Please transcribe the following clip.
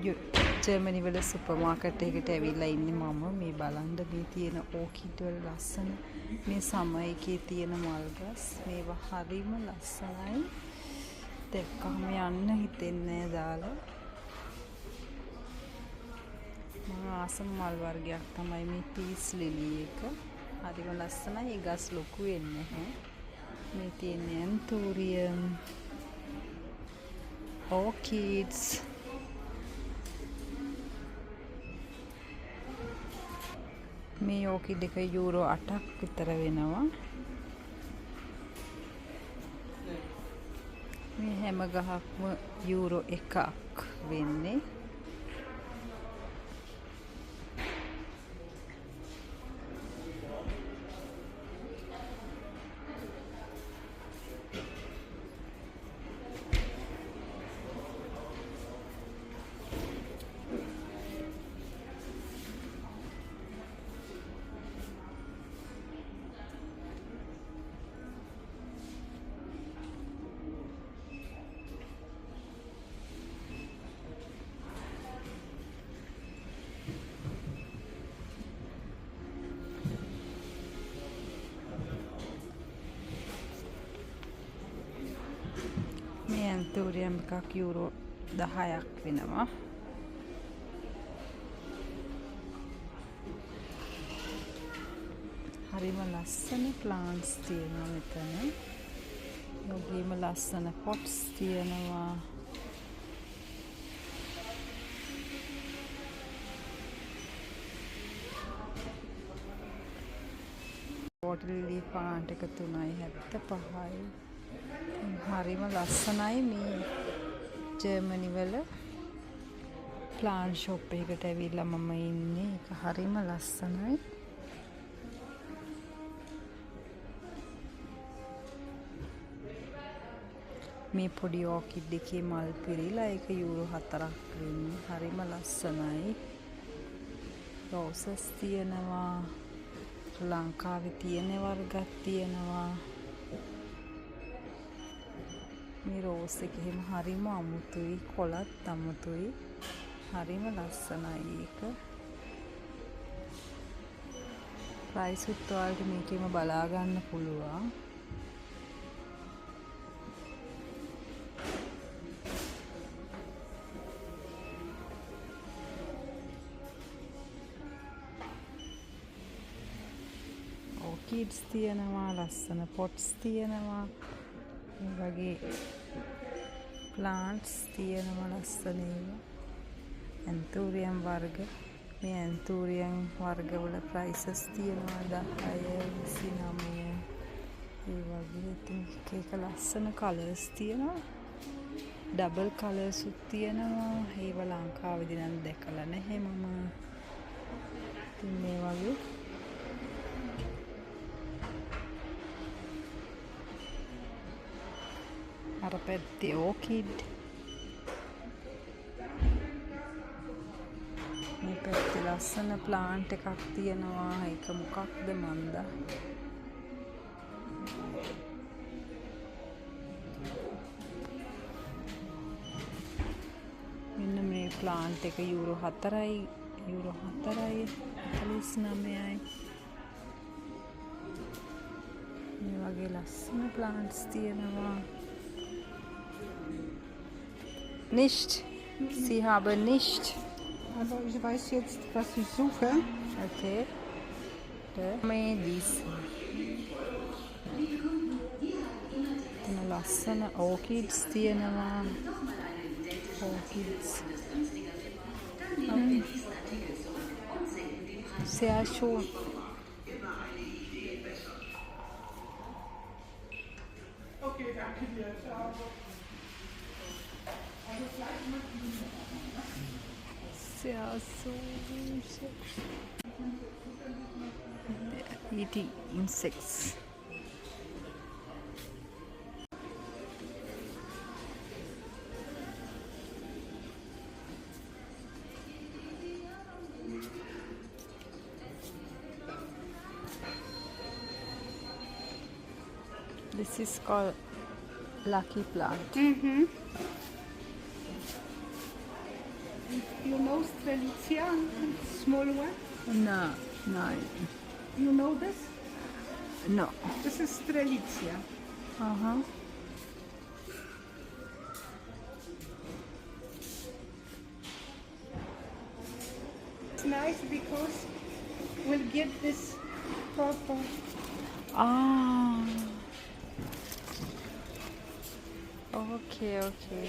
Germany වල super market එකකට ඇවිල්ලා ඉන්නේ මම. මේ බලන්න මේ තියෙන ඕකිඩ් වල ලස්සන මේ සමය එකේ තියෙන මල් ගස් මේවා හරිම ලස්සනයි. දැක්කම යන්න හිතෙන්නේ දාලා. මම ආසම මල් වර්ගයක් තමයි මේ පීස් ලිලි එක. හරිම ලස්සනයි. ඒ ගස් ලොකු වෙන්නේ නැහැ. මේ තියෙන ඇන්තෝරියම් orchids මේ ඕකිඩ් එක යූරෝ 8ක් විතර වෙනවා. මේ හැම ගහක්ම යූරෝ 1ක් වෙන්නේ. මේ ඇන්තෝරියම් එකක් යූරෝ 10ක් වෙනවා. හරිම ලස්සන ප්ලාන්ට්ස් තියෙනවා මෙතන. යෝගීම ලස්සන පොට්ස් තියෙනවා. වෝටර් ලිලි ප්ලාන්ට් එක 3.75යි. හරිම ලස්සනයි. මේ ජර්මනි වල ප්ලාන්ට් ෂොප් එකකට ඇවිල්ලා මම ඉන්නේ. ඒක හරිම ලස්සනයි. මේ පොඩි ඕකිඩ් එකේ මල් පිරීලා ඒක යූරෝ 4ක් වෙන්නේ. හරිම ලස්සනයි. රෝසස් තියෙනවා. ලංකාවේ තියෙන වර්ගයක් තියෙනවා. මේ රෝස් එක එහෙම හරිම අමුතුයි. කොළත් අමුතුයි. හරිම ලස්සනයි ඒක. ප්‍රයිස් උත් ඔයාලට මේකෙම බලා ගන්න පුළුවන්. ඕකිඩ්ස් තියෙනවා. ලස්සන පොට්ස් තියෙනවා. මේ වගේ ප්ලාන්ට්ස් තියෙනවා ලස්සන ඒවා. ඇන්තෝරියම් වර්ග. මේ ඇන්තෝරියම් වර්ගවල ප්‍රයිසස් තියෙනවා 10 29. ඒ වගේ ඉතින් එක ලස්සන කලර්ස් තියෙනවා. ඩබල් කලර්ස් උත් තියෙනවා. ඒව ලංකාවේදී නම් දැකලා නැහැ මම. ඉතින් මේ වගේ අර පැත්තේ ඕකිඩ්. මේ පැත්තේ ලස්සන ප්ලාන්ට් එකක් තියෙනවා. ඒක මොකක්ද මන්ද? මෙන්න මේ ප්ලාන්ට් එක යූරෝ 4යි. යූරෝ 4යි 49යි. මේ වගේ ලස්සන ප්ලාන්ට්ස් තියෙනවා. Nicht. Sie haben nicht. Aber ich weiß jetzt, was ich suche. Okay. May this. ලස්සන orchids තියෙනවා. Orchids. Sehr schön. Okay, danke dir. Ciao. Sehr süß. Eating insects. This is called lucky plant. You know Strelitzia, small one? No, no, You know this? no. This is Strelitzia. Uh-huh. It's nice because we'll get this purple. Ah. Okay, okay.